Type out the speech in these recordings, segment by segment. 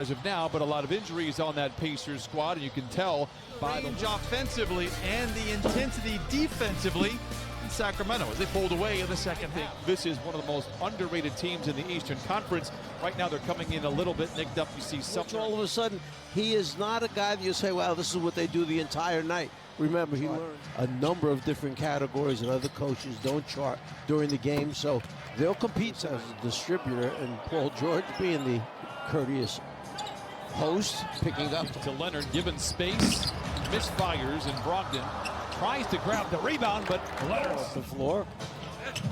as of now, but a lot of injuries on that Pacers squad, and you can tell by the offensively and the intensity defensively in Sacramento as they pulled away in the second half. This is one of the most underrated teams in the Eastern Conference. Right now they're coming in a little bit nicked up. You see something. All of a sudden, he is not a guy that you say, wow, this is what they do the entire night. Remember, he learned a number of different categories that other coaches don't chart during the game, so they'll compete as a distributor, and Paul George being the courteous host, picking up to Leonard, given space, misfires, and Brogdon tries to grab the rebound, but Leonard off the floor.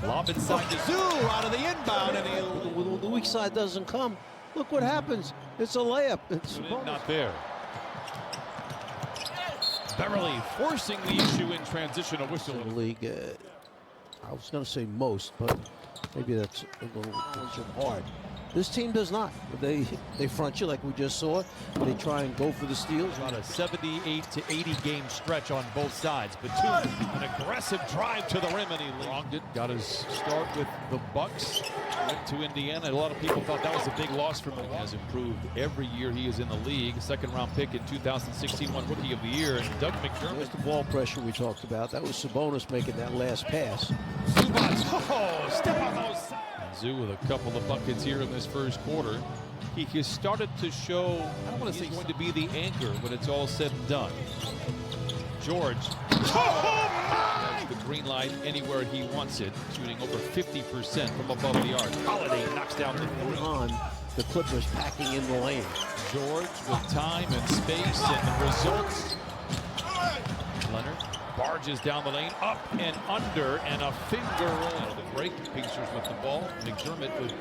Lob inside to Zoo out of the inbound, and when the weak side doesn't come, look what happens. It's a layup. It's not there. Beverly forcing the issue in transition, a whistle. In the league, I was going to say most, but maybe that's a little hard. This team does not. They front you like we just saw. They try and go for the steals. About a 78 to 80 game stretch on both sides. Batum, an aggressive drive to the rim, and he logged it. Got his start with the Bucks. Went to Indiana. A lot of people thought that was a big loss for him. He has improved every year he is in the league. Second round pick in 2016, won Rookie of the Year. And Doug McDermott. There's the ball pressure we talked about. That was Sabonis making that last pass. Zubats, step on those sides. Zoo with a couple of buckets here in this first quarter. He has started to show, I don't want to say he's going to be the anchor when it's all said and done. George has the green light anywhere he wants it, shooting over 50% from above the arc. Holiday knocks down the three. On the Clippers packing in the lane. George with time and space and the results. Leonard barges down the lane, up and under, and a finger roll. The break, Pacers with the ball. McDermott with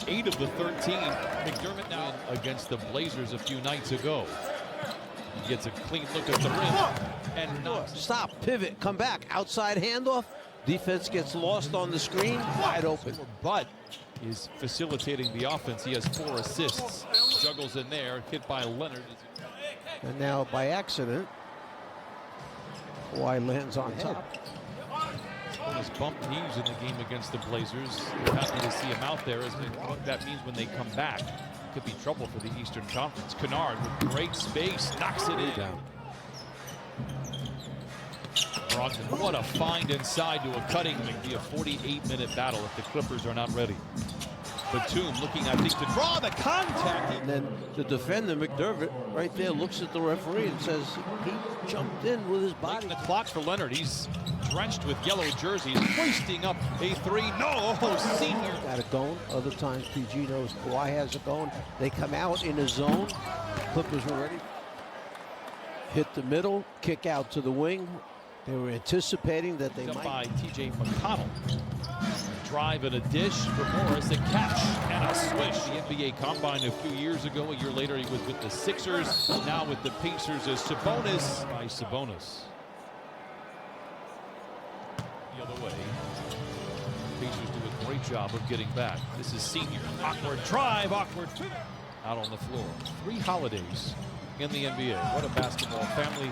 8 of the 13. McDermott now against the Blazers a few nights ago. He gets a clean look at the rim and knocks. Stop, pivot, come back, outside handoff. Defense gets lost on the screen, wide open. But is facilitating the offense. He has 4 assists. Juggles in there, hit by Leonard. And now by accident, Kawhi lands on top. His bumped knees in the game against the Blazers. We're happy to see him out there. As what that means when they come back, could be trouble for the Eastern Conference. Kennard with great space, knocks it in. Brogdon, what a find inside to a cutting. It'll be a 48-minute battle if the Clippers are not ready. Batum looking, I think, to draw the contact. And then the defender, McDermott, right there looks at the referee and says he jumped in with his body. The clock for Leonard. He's drenched with yellow jerseys, hoisting up a 3. No, senior. Got it going. Other times PG knows Kawhi has it going. They come out in a zone. Clippers were ready. Hit the middle, kick out to the wing. They were anticipating that they might. By T.J. McConnell. Drive and a dish for Morris, a catch and a swish. The NBA Combine a few years ago. A year later, he was with the Sixers. Now with the Pacers is Sabonis by Sabonis. The other way. Pacers do a great job of getting back. This is senior. Awkward drive, awkward out on the floor. 3 holidays in the NBA. What a basketball family.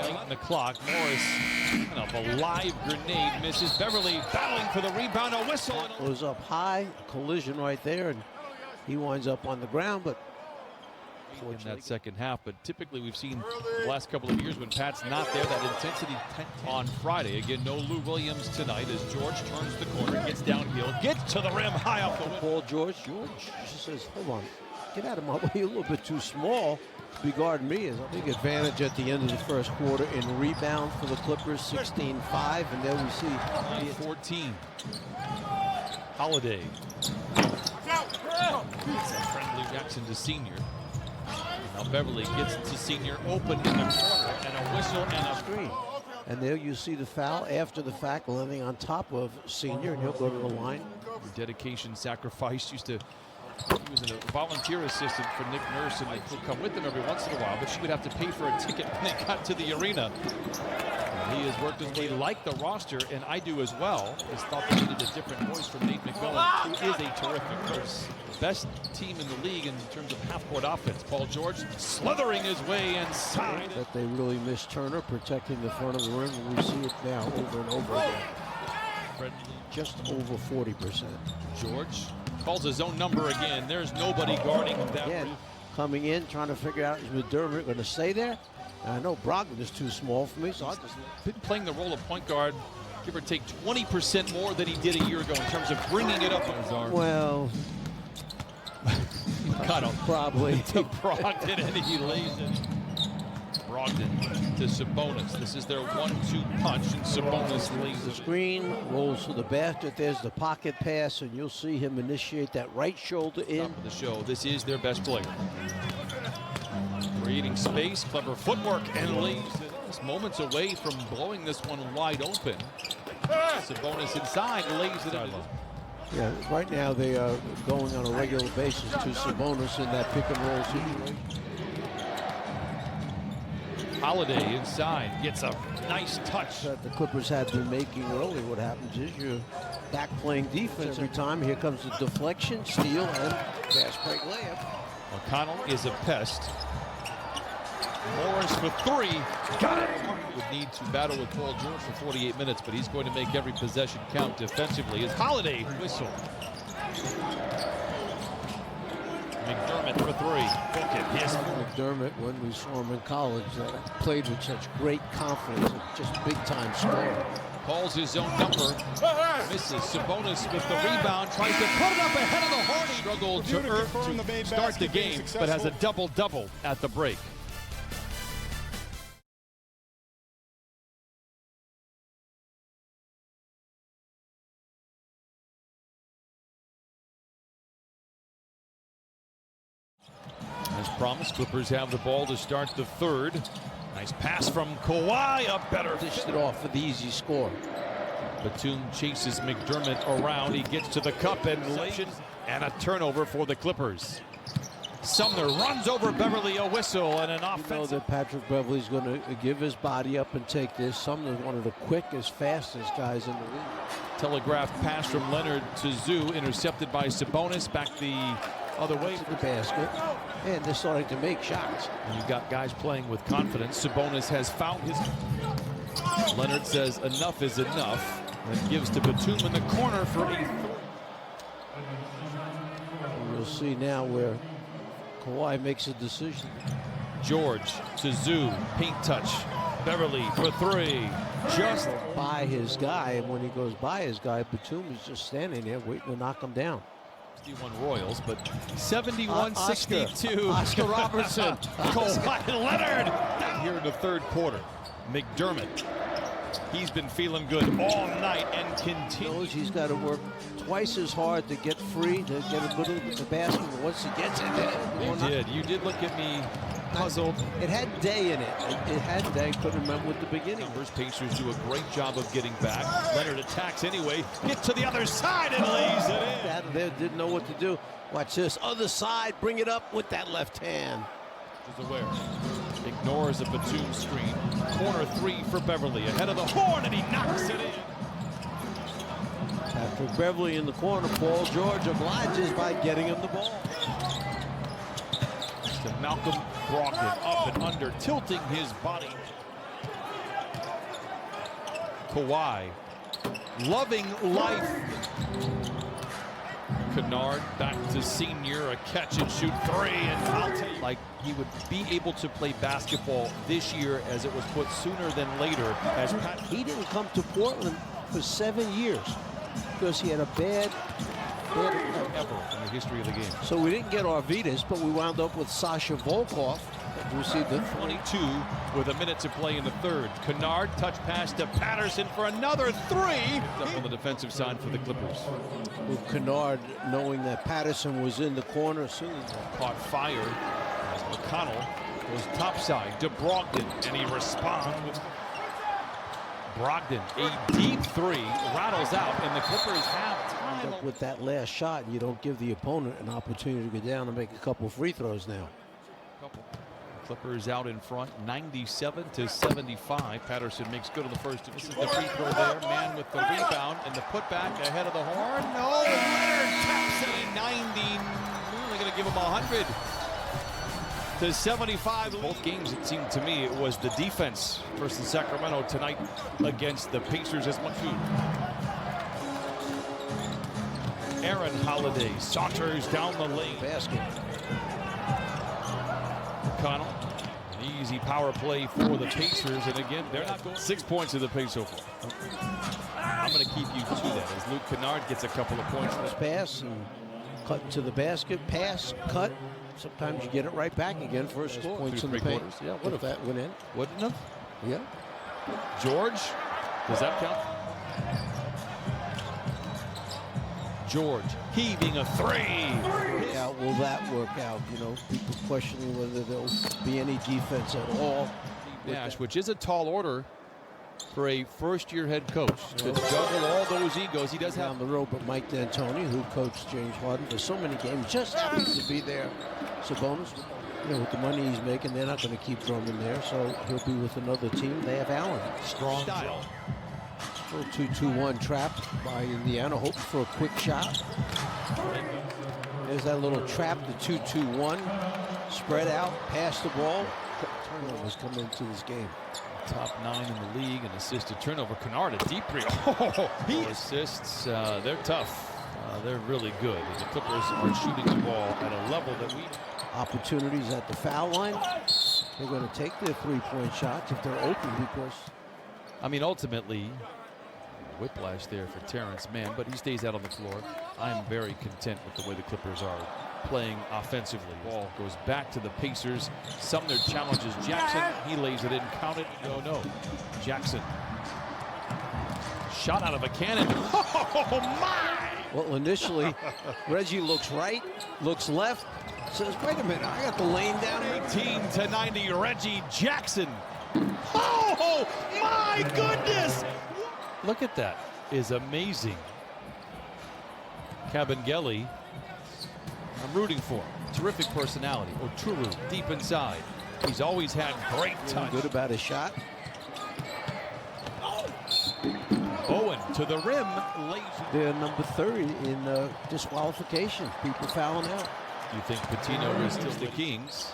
Late in the clock. Morris, kind of a live grenade, misses. Beverly battling for the rebound. A whistle. Goes up high, collision right there, and he winds up on the ground, but in that second half. But typically we've seen the last couple of years when Pat's not there, that intensity on Friday. Again, no Lou Williams tonight as George turns the corner, gets downhill, gets to the rim, high off the rim. Paul George says, hold on, get out of my way, you're a little bit too small to be guarding me. Is a big advantage at the end of the first quarter in rebound for the Clippers, 16-5, and there we see 14. Holiday. Friendly Jackson to senior. Now Beverly gets to senior, open in the corner, and a whistle and a screen. And there you see the foul after the fact, landing on top of senior, and he'll go to the line. Dedication, sacrifice. He was a volunteer assistant for Nick Nurse, and he'd come with him every once in a while, but she would have to pay for a ticket when they got to the arena. He has worked his way like the roster, and I do as well. Just thought they needed a different voice from Nate McMillan, who is a terrific coach. Best team in the league in terms of half-court offense. Paul George slithering his way inside. That they really missed Turner protecting the front of the rim, and we see it now over and over again. Friendly. Just over 40%. George Calls his own number again. There's nobody guarding that. Again, coming in, trying to figure out, is McDermott going to stay there? And I know Brogdon is too small for me, so I'll just... Been playing the role of point guard, give or take 20% more than he did a year ago in terms of bringing it up on his arm. Well... Kind of probably. To Brogdon, and he lays it. Brogdon to Sabonis. This is their 1-2 punch, and Sabonis lays The it. screen rolls to the basket. There's the pocket pass, and you'll see him initiate that right shoulder in. Top of the show. This is their best player. Creating space, clever footwork, and lays it. Just moments away from blowing this one wide open. Sabonis inside, lays it out. Yeah, right now they are going on a regular basis to Sabonis in that pick and roll situation. Holiday inside gets a nice touch. That the Clippers had been making early. What happens is you're back playing defense every time. Here comes the deflection, steal, and fast break layup. McConnell is a pest. Morris for three. Got it. Would need to battle with Paul George for 48 minutes, but he's going to make every possession count defensively. As Holiday whistle. McDermott for three. Book it. Yes. McDermott, when we saw him in college, played with such great confidence, just big-time scorer. Calls his own number. Misses. Sabonis with the rebound. Tries to put it up ahead of the Hardy. Struggled to start the game, but has a double-double at the break. As promised, Clippers have the ball to start the third. Nice pass from Kawhi, a better Dished it off for the easy score. Batum chases McDermott around. He gets to the cup and lays it, and a turnover for the Clippers. Sumner runs over Beverly, a whistle, and an offensive. You know that Patrick Beverly's going to give his body up and take this. Sumner's one of the quickest, fastest guys in the league. Telegraphed pass from Leonard to Zoo, intercepted by Sabonis. Back the other way to the basket, and they're starting to make shots. And you've got guys playing with confidence. Sabonis has found his. Leonard says enough is enough, and gives to Batum in the corner for a. And you'll see now where Kawhi makes a decision. George to Zoo, paint touch. Beverly for three. Just by his guy, and when he goes by his guy, Batum is just standing there waiting to knock him down. 61 Royals, but 71-62. Oscar Robertson. Kawhi Leonard here in the third quarter. McDermott, he's been feeling good all night and continues. He's got to work twice as hard to get free, to get a good look at the basket. But once he gets it, you did look at me puzzled. It had day in it. It had day. Couldn't remember what the beginning. Numbers. Pacers do a great job of getting back. Leonard attacks anyway. Gets to the other side and lays it in. That there didn't know what to do. Watch this. Other side. Bring it up with that left hand. Is aware. Ignores a Batum screen. Corner three for Beverly. Ahead of the horn, and he knocks it in. Patrick Beverly in the corner. Paul George obliges by getting him the ball. To Malcolm Brogdon, up and under, tilting his body. Kawhi, loving life. Kennard back to senior, a catch and shoot three, and I'll tell you, like he would be able to play basketball this year as it was put sooner than later. As he didn't come to Portland for 7 years because he had a bad ever in the history of the game. So we didn't get Arvidas, but we wound up with Sasha Volkov. Received the 22 with a minute to play in the third. Kennard, touch pass to Patterson for another three. Up on the defensive side for the Clippers. With Kennard knowing that Patterson was in the corner soon. Caught fire as McConnell goes topside to Brogdon, and he responds with Brogdon, a deep three, rattles out, and the Clippers have time. With that last shot, and you don't give the opponent an opportunity to go down and make a couple free throws now. Clippers out in front, 97-75. Patterson makes good on the first. This is the free throw there. Man with the rebound and the putback ahead of the horn. No, Leonard taps it in 90. We're only going to give him 100 to 75. Both games, it seemed to me, it was the defense versus Sacramento tonight against the Pacers as much. Aaron Holiday saunters down the lane. Basket. Connell, an easy power play for the Pacers, and again, they're not going. 6 points to the pace so far. I'm going to keep you to that as Luke Kennard gets a couple of points. Pass and cut into the basket. Pass, cut. Sometimes you get it right back again for a score. Points in the paint. Yeah, what if that went in? Wouldn't have? Yeah. George, does that count? George heaving a three. Yeah, will that work out? You know, people questioning whether there'll be any defense at all. Nash, which is a tall order for a first-year head coach to juggle all those egos. He does have down the road, but Mike D'Antoni, who coached James Harden for so many games, just happens to be there. Sabonis, you know, with the money he's making, they're not going to keep Drummond there, so he'll be with another team. They have Allen. strong style. Little 2-2-1 trapped by Indiana, hoping for a quick shot. There's that little trap, the 2-2-1. Spread out, pass the ball. Turnovers coming into this game. Top 9 in the league and assisted turnover. Kennard, a deep three. Oh, he assists. They're tough. They're really good. The Clippers are shooting the ball at a level that we... Opportunities at the foul line. They're going to take their three-point shots if they're open because... I mean, ultimately, whiplash there for Terrence Mann, but he stays out on the floor. I'm very content with the way the Clippers are playing offensively. Ball goes back to the Pacers. Sumner challenges Jackson. He lays it in. Count it. No. Jackson. Shot out of a cannon. Oh, my! Well, initially, Reggie looks right, looks left, says, wait a minute, I got the lane down here. 18-90, Reggie Jackson. Oh, my goodness! Look at that. Is amazing. Kabengele, I'm rooting for him. Terrific personality. Oturu, deep inside. He's always had great touch. Good about his shot. Owen to the rim. They're number 30 in disqualification. People fouling out. You think Patino is still the Kings?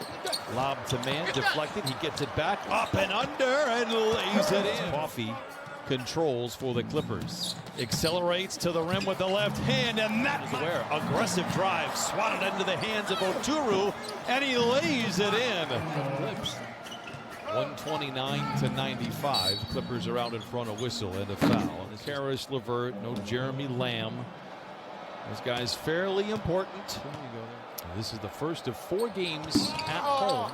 Lob to man, deflected. He gets it back, up and under, and lays it in. Coffee controls for the Clippers. Accelerates to the rim with the left hand, and that is where aggressive drive swatted into the hands of Oturu, and he lays it in. 129-95. Clippers are out in front, a whistle and a foul. And Karis LeVert, no Jeremy Lamb. This guy's fairly important. This is the first of 4 games at home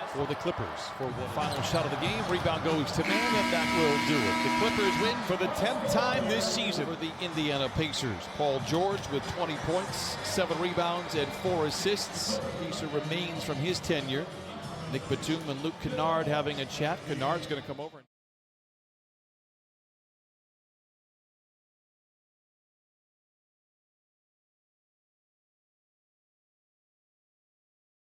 for the Clippers. For the final shot of the game, rebound goes to man, and that will do it. The Clippers win for the 10th time this season for the Indiana Pacers. Paul George with 20 points, 7 rebounds, and 4 assists. Pacer remains from his tenure. Nick Batum and Luke Kennard having a chat. Kennard's going to come over.